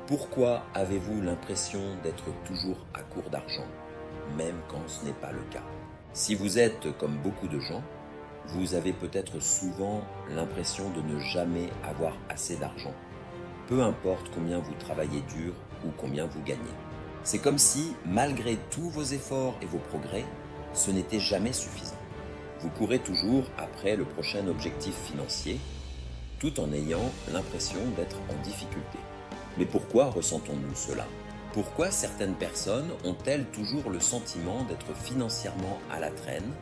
Pourquoi avez-vous l'impression d'être toujours à court d'argent, même quand ce n'est pas le cas? Si vous êtes comme beaucoup de gens, vous avez peut-être souvent l'impression de ne jamais avoir assez d'argent, peu importe combien vous travaillez dur ou combien vous gagnez. C'est comme si, malgré tous vos efforts et vos progrès, ce n'était jamais suffisant. Vous courez toujours après le prochain objectif financier, tout en ayant l'impression d'être en difficulté. Mais pourquoi ressentons-nous cela? Pourquoi certaines personnes ont-elles toujours le sentiment d'être financièrement à la traîne,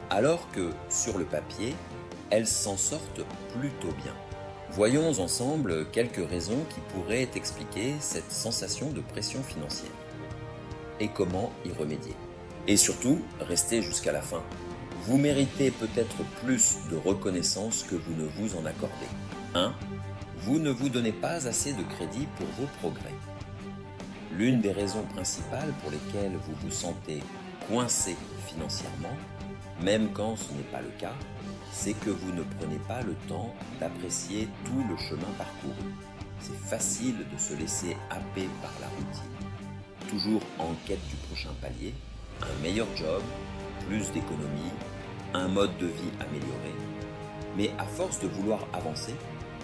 alors que, sur le papier, elles s'en sortent plutôt bien? Voyons ensemble quelques raisons qui pourraient expliquer cette sensation de pression financière. Et comment y remédier. Et surtout, restez jusqu'à la fin. Vous méritez peut-être plus de reconnaissance que vous ne vous en accordez. 1. Vous ne vous donnez pas assez de crédit pour vos progrès. L'une des raisons principales pour lesquelles vous vous sentez coincé financièrement, même quand ce n'est pas le cas, c'est que vous ne prenez pas le temps d'apprécier tout le chemin parcouru. C'est facile de se laisser happer par la routine. Toujours en quête du prochain palier, un meilleur job, plus d'économies, un mode de vie amélioré. Mais à force de vouloir avancer,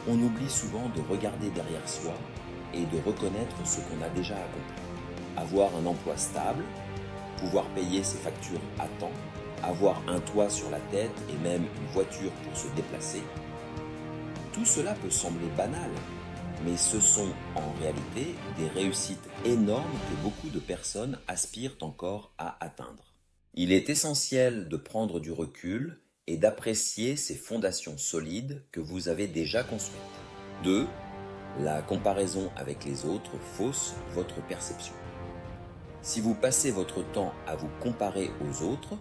on oublie souvent de regarder derrière soi et de reconnaître ce qu'on a déjà accompli. Avoir un emploi stable, pouvoir payer ses factures à temps, avoir un toit sur la tête et même une voiture pour se déplacer. Tout cela peut sembler banal, mais ce sont en réalité des réussites énormes que beaucoup de personnes aspirent encore à atteindre. Il est essentiel de prendre du recul et d'apprécier ces fondations solides que vous avez déjà construites. 2. La comparaison avec les autres fausse votre perception. Si vous passez votre temps à vous comparer aux autres,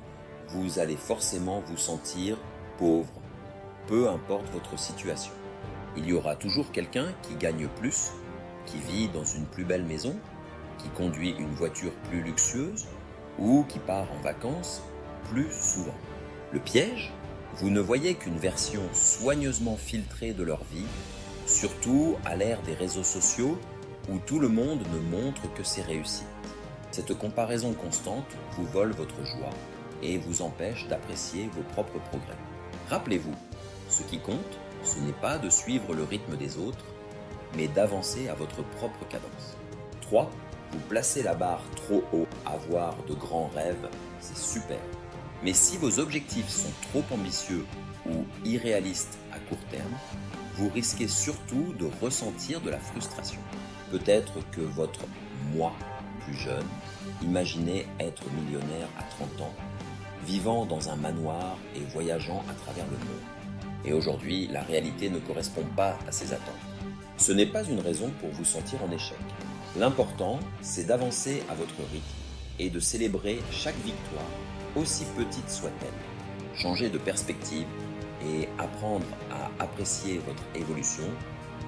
vous allez forcément vous sentir pauvre, peu importe votre situation. Il y aura toujours quelqu'un qui gagne plus, qui vit dans une plus belle maison, qui conduit une voiture plus luxueuse ou qui part en vacances plus souvent. Le piège, vous ne voyez qu'une version soigneusement filtrée de leur vie, surtout à l'ère des réseaux sociaux où tout le monde ne montre que ses réussites. Cette comparaison constante vous vole votre joie et vous empêche d'apprécier vos propres progrès. Rappelez-vous, ce qui compte, ce n'est pas de suivre le rythme des autres, mais d'avancer à votre propre cadence. 3. Vous placez la barre trop haut. Avoir de grands rêves, c'est super. Mais si vos objectifs sont trop ambitieux ou irréalistes à court terme, vous risquez surtout de ressentir de la frustration. Peut-être que votre moi plus jeune imaginait être millionnaire à 30 ans, vivant dans un manoir et voyageant à travers le monde. Et aujourd'hui, la réalité ne correspond pas à ces attentes. Ce n'est pas une raison pour vous sentir en échec. L'important, c'est d'avancer à votre rythme et de célébrer chaque victoire, aussi petite soit-elle. Changer de perspective et apprendre à apprécier votre évolution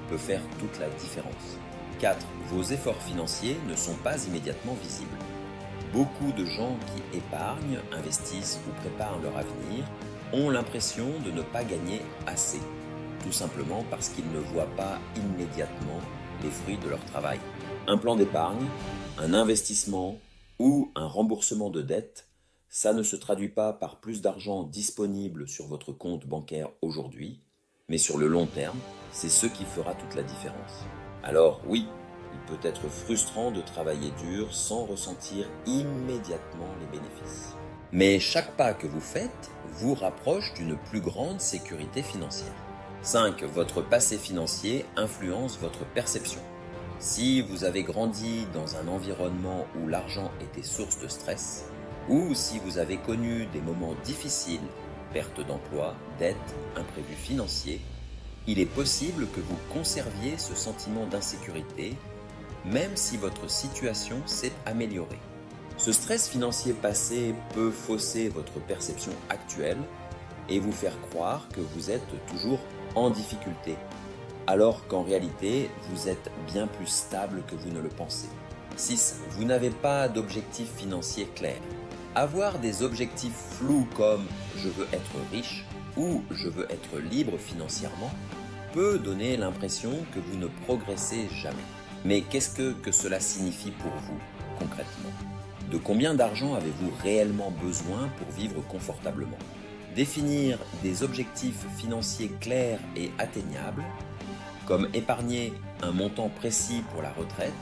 peut faire toute la différence. 4. Vos efforts financiers ne sont pas immédiatement visibles. Beaucoup de gens qui épargnent, investissent ou préparent leur avenir ont l'impression de ne pas gagner assez, tout simplement parce qu'ils ne voient pas immédiatement les fruits de leur travail. Un plan d'épargne, un investissement ou un remboursement de dette, ça ne se traduit pas par plus d'argent disponible sur votre compte bancaire aujourd'hui, mais sur le long terme, c'est ce qui fera toute la différence. Alors oui, il peut être frustrant de travailler dur sans ressentir immédiatement les bénéfices. Mais chaque pas que vous faites vous rapproche d'une plus grande sécurité financière. 5. Votre passé financier influence votre perception. Si vous avez grandi dans un environnement où l'argent était source de stress, ou si vous avez connu des moments difficiles, perte d'emploi, dette, imprévus financiers, il est possible que vous conserviez ce sentiment d'insécurité, même si votre situation s'est améliorée. Ce stress financier passé peut fausser votre perception actuelle et vous faire croire que vous êtes toujours en difficulté, alors qu'en réalité, vous êtes bien plus stable que vous ne le pensez. 6. Vous n'avez pas d'objectif financier clair. Avoir des objectifs flous comme « je veux être riche » ou « je veux être libre financièrement » peut donner l'impression que vous ne progressez jamais. Mais qu'est-ce que cela signifie pour vous, concrètement? De combien d'argent avez-vous réellement besoin pour vivre confortablement? Définir des objectifs financiers clairs et atteignables, comme épargner un montant précis pour la retraite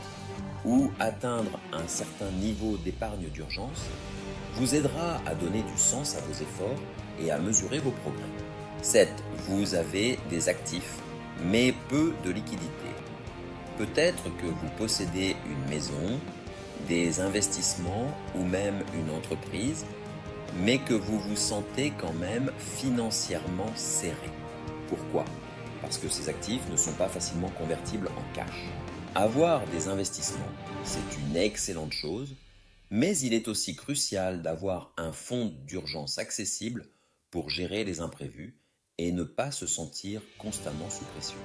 ou atteindre un certain niveau d'épargne d'urgence, vous aidera à donner du sens à vos efforts et à mesurer vos progrès. 7. Vous avez des actifs, mais peu de liquidités. Peut-être que vous possédez une maison, des investissements ou même une entreprise, mais que vous vous sentez quand même financièrement serré. Pourquoi? Parce que ces actifs ne sont pas facilement convertibles en cash. Avoir des investissements, c'est une excellente chose, mais il est aussi crucial d'avoir un fonds d'urgence accessible pour gérer les imprévus et ne pas se sentir constamment sous pression.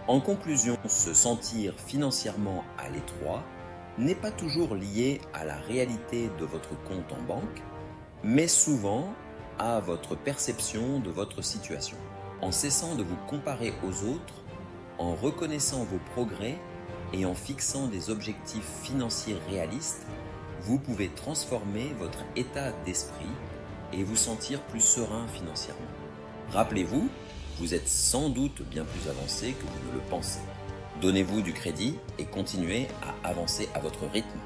En conclusion, se sentir financièrement à l'étroit n'est pas toujours lié à la réalité de votre compte en banque, mais souvent à votre perception de votre situation. En cessant de vous comparer aux autres, en reconnaissant vos progrès et en fixant des objectifs financiers réalistes, vous pouvez transformer votre état d'esprit et vous sentir plus serein financièrement. Rappelez-vous, vous êtes sans doute bien plus avancé que vous ne le pensez. Donnez-vous du crédit et continuez à avancer à votre rythme.